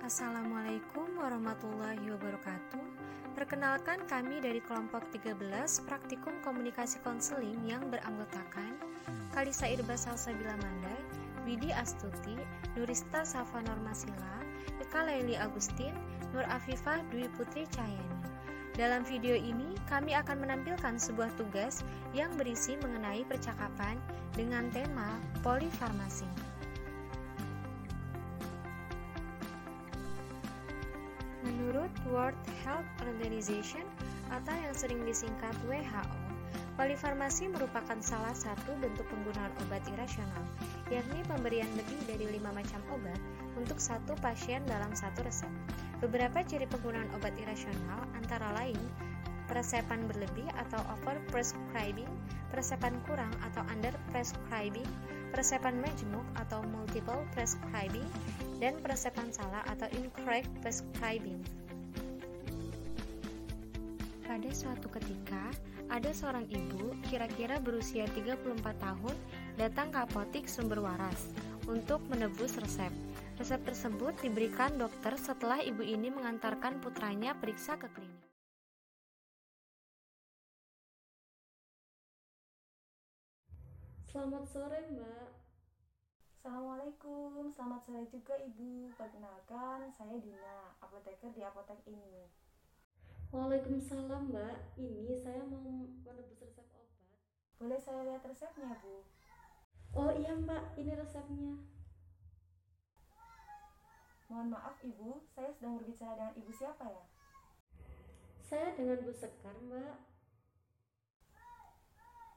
Assalamualaikum warahmatullahi wabarakatuh. Perkenalkan, kami dari kelompok 13 Praktikum Komunikasi Konseling yang beranggotakan Kalisa Irba Salsabila Mandai, Widi Astuti, Nurista Safa Normasila, Eka Laili Agustin, Nur Afifah Dwi Putri Cahyani. Dalam video ini, kami akan menampilkan sebuah tugas yang berisi mengenai percakapan dengan tema polifarmasi. Menurut World Health Organization atau yang sering disingkat WHO, polifarmasi merupakan salah satu bentuk penggunaan obat irasional, yakni pemberian lebih dari 5 macam obat untuk satu pasien dalam satu resep. Beberapa ciri penggunaan obat irasional antara lain peresepan berlebih atau overprescribing, peresepan kurang atau underprescribing, peresepan majemuk atau multiple prescribing, dan peresepan salah atau incorrect prescribing. Pada suatu ketika, ada seorang ibu kira-kira berusia 34 tahun datang ke apotik Sumber Waras untuk menebus resep. Resep tersebut diberikan dokter setelah ibu ini mengantarkan putranya periksa ke klinik. Selamat sore, Mbak. Assalamualaikum, selamat sore juga Ibu. Perkenalkan, saya Dina, apoteker di apotek ini. Waalaikumsalam, Mbak. Ini saya mau menebus resep obat. Boleh saya lihat resepnya, Bu? Oh iya, Mbak, ini resepnya. Mohon maaf Ibu, saya sedang berbicara dengan Ibu siapa ya? Saya dengan Bu Sekar, Mbak.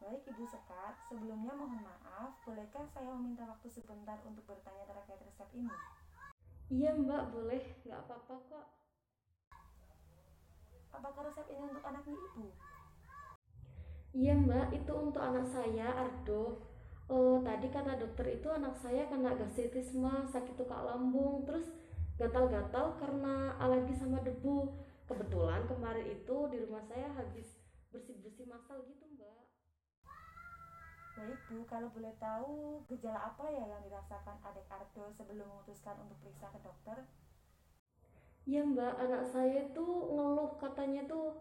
Baik Ibu Sekar, sebelumnya mohon maaf, bolehkah saya meminta waktu sebentar untuk bertanya terkait resep ini? Iya, Mbak, boleh. Nggak apa-apa kok. Apakah resep ini untuk anaknya Ibu? Iya, Mbak, itu untuk anak saya, Ardo. Tadi kata dokter itu anak saya kena gastritisme, sakit tukak lambung, terus gatal-gatal karena alergi sama debu. Kebetulan kemarin itu di rumah saya habis bersih-bersih massal gitu, Mbak. Baik Bu, kalau boleh tahu gejala apa ya yang dirasakan adik Ardo sebelum memutuskan untuk periksa ke dokter? Iya, Mbak, anak saya tuh ngeluh katanya tuh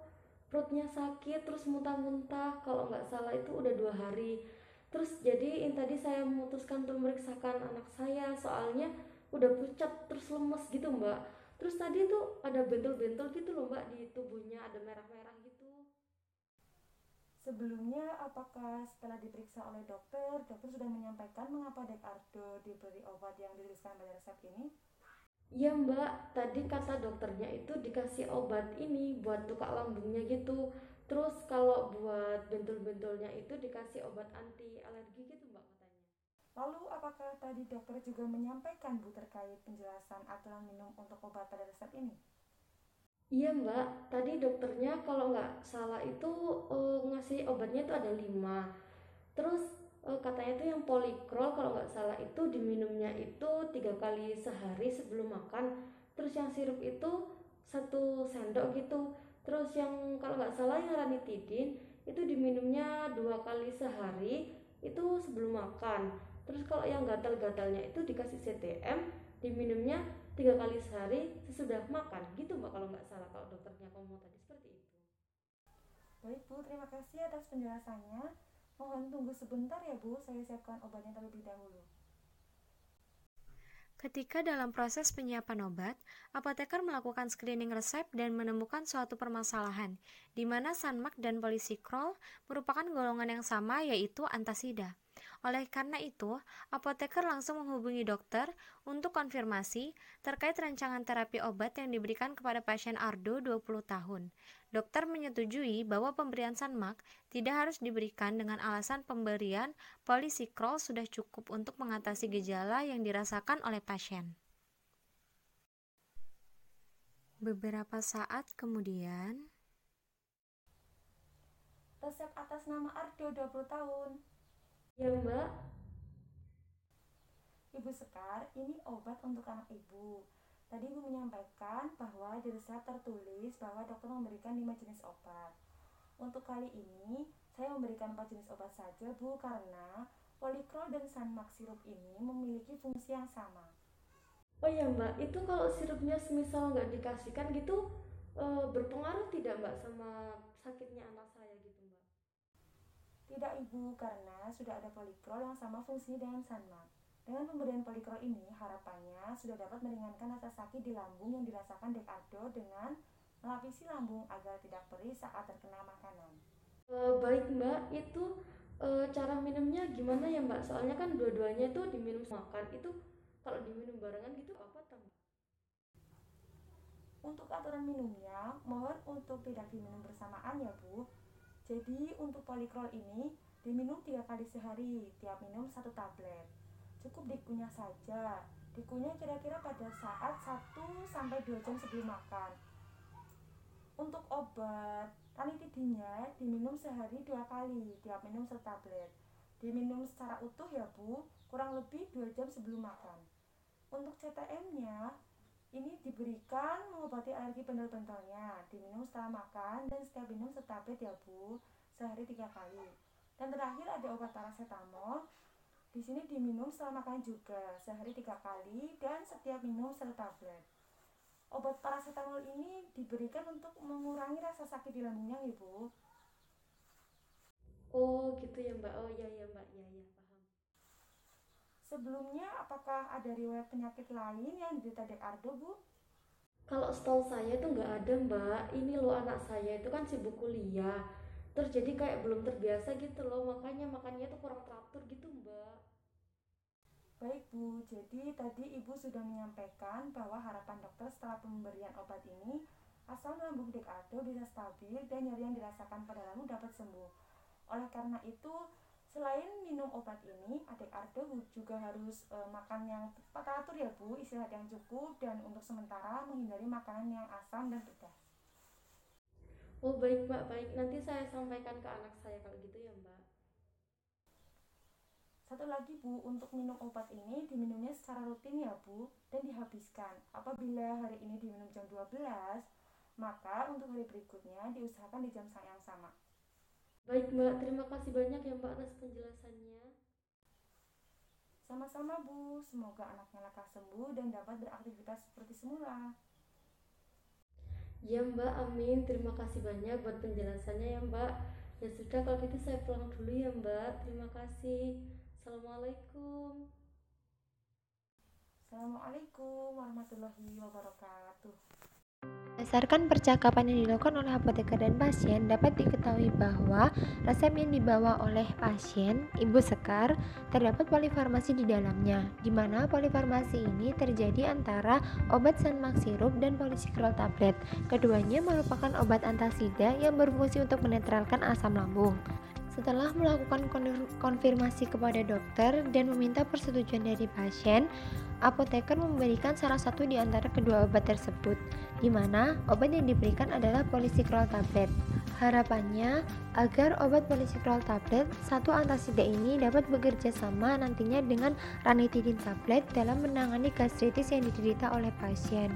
perutnya sakit terus muntah-muntah, kalau nggak salah itu udah 2 hari. Terus jadi tadi saya memutuskan untuk memeriksakan anak saya soalnya udah pucat terus lemes gitu, Mbak. Terus tadi tuh ada bentul-bentul gitu loh, Mbak, di tubuhnya ada merah-merah gitu. Sebelumnya, apakah setelah diperiksa oleh dokter, dokter sudah menyampaikan mengapa adik Ardo diberi obat yang dituliskan pada resep ini? Iya, Mbak, tadi kata dokternya itu dikasih obat ini buat tukak lambungnya gitu. Terus kalau buat bentul-bentulnya itu dikasih obat anti alergi gitu, Mbak, katanya. Lalu, apakah tadi dokter juga menyampaikan Bu terkait penjelasan aturan minum untuk obat pada resep ini? Iya, Mbak, tadi dokternya kalau nggak salah itu ngasih obatnya itu ada 5. Terus katanya itu yang polikrol kalau nggak salah itu diminumnya itu 3 kali sehari sebelum makan. Terus yang sirup itu 1 sendok gitu. Terus yang kalau nggak salah yang ranitidin itu diminumnya 2 kali sehari itu sebelum makan. Terus kalau yang gatal-gatalnya itu dikasih CTM diminumnya 3 kali sehari sesudah makan gitu, Mbak, kalau nggak salah kalau dokternya ngomong tadi seperti itu. Baik Bu, terima kasih atas penjelasannya. Mohon tunggu sebentar ya Bu, saya siapkan obatnya terlebih dahulu. Ketika dalam proses penyiapan obat, apoteker melakukan screening resep dan menemukan suatu permasalahan, di mana Sanmak dan Polisikrol merupakan golongan yang sama, yaitu antasida. Oleh karena itu, apoteker langsung menghubungi dokter untuk konfirmasi terkait rancangan terapi obat yang diberikan kepada pasien Ardo 20 tahun. Dokter menyetujui bahwa pemberian Sanmak tidak harus diberikan dengan alasan pemberian Polisikrol sudah cukup untuk mengatasi gejala yang dirasakan oleh pasien. Beberapa saat kemudian, Resep atas nama Ardo 20 tahun. Ya, Mbak. Ibu Sekar, ini obat untuk anak Ibu. Tadi Ibu menyampaikan bahwa di resep tertulis bahwa dokter memberikan 5 jenis obat. Untuk kali ini, saya memberikan 4 jenis obat saja Bu, karena Polikrol dan Sanmak sirup ini memiliki fungsi yang sama. Oh iya Mbak, itu kalau sirupnya semisal nggak dikasihkan gitu berpengaruh tidak Mbak sama sakitnya anak saya gitu Mbak? Tidak Ibu, karena sudah ada polikrol yang sama fungsinya dengan Sanmak. Dengan pemberian polikrol ini, harapannya sudah dapat meringankan rasa sakit di lambung yang dirasakan Dek Ardo dengan melapisi lambung agar tidak perih saat terkena makanan. Baik Mbak, itu cara minumnya gimana ya Mbak? Soalnya kan dua-duanya itu diminum makan, itu kalau diminum barengan gitu apa tak Mbak? Untuk aturan minumnya, mohon untuk tidak diminum bersamaan ya Bu. Jadi untuk polikrol ini diminum 3 kali sehari, tiap minum 1 tablet. Cukup dikunyah saja. Dikunyah kira-kira pada saat 1-2 jam sebelum makan. Untuk obat ranitidinnya diminum sehari 2 kali, tiap minum 1 tablet. Diminum secara utuh ya Bu, kurang lebih 2 jam sebelum makan. Untuk CTM-nya ini diberikan mengobati alergi pendal-pendalnya, diminum setelah makan dan setiap minum 1 tablet ya Bu, sehari 3 kali. Dan terakhir ada obat paracetamol. Di sini diminum setelah makan juga, sehari 3 kali dan setiap minum 1 tablet. Obat paracetamol ini diberikan untuk mengurangi rasa sakit di lambungnya ya Bu. Oh gitu ya Mbak, oh iya ya Mbak, iya ya paham. Sebelumnya apakah ada riwayat penyakit lain yang diderita Dek Ardo Bu? Kalau setahu saya itu nggak ada Mbak, ini loh anak saya itu kan sibuk kuliah, terus jadi kayak belum terbiasa gitu loh, makanya makannya tuh kurang teratur gitu Mbak. Baik Bu, jadi tadi Ibu sudah menyampaikan bahwa harapan dokter setelah pemberian obat ini, asam lambung Dek Ardo bisa stabil dan nyeri yang dirasakan pada lambung dapat sembuh. Oleh karena itu, selain minum obat ini, Adik Ardo juga harus makan yang teratur ya Bu, istirahat yang cukup, dan untuk sementara menghindari makanan yang asam dan pedas. Oh baik Mbak, baik, nanti saya sampaikan ke anak saya kalau gitu ya Mbak. Satu lagi Bu, untuk minum obat ini diminumnya secara rutin ya Bu, dan dihabiskan. Apabila hari ini diminum jam 12, maka untuk hari berikutnya diusahakan di jam yang sama. Baik Mbak, terima kasih banyak ya Mbak atas penjelasannya. Sama-sama Bu, semoga anaknya lekas sembuh dan dapat beraktivitas seperti semula. Ya Mbak, amin, terima kasih banyak buat penjelasannya ya Mbak. Ya sudah kalau gitu saya pulang dulu ya Mbak, terima kasih. Assalamualaikum. Assalamualaikum warahmatullahi wabarakatuh. Berdasarkan percakapan yang dilakukan oleh apoteker dan pasien, dapat diketahui bahwa resep yang dibawa oleh pasien, Ibu Sekar, terdapat polifarmasi di dalamnya, di mana polifarmasi ini terjadi antara obat Sanmak sirup dan polisikrol tablet. Keduanya merupakan obat antasida yang berfungsi untuk menetralkan asam lambung. Setelah melakukan konfirmasi kepada dokter dan meminta persetujuan dari pasien, apoteker memberikan salah satu di antara kedua obat tersebut, di mana obat yang diberikan adalah polisikrol tablet. Harapannya agar obat polisikrol tablet satu antasida ini dapat bekerja sama nantinya dengan ranitidin tablet dalam menangani gastritis yang diderita oleh pasien.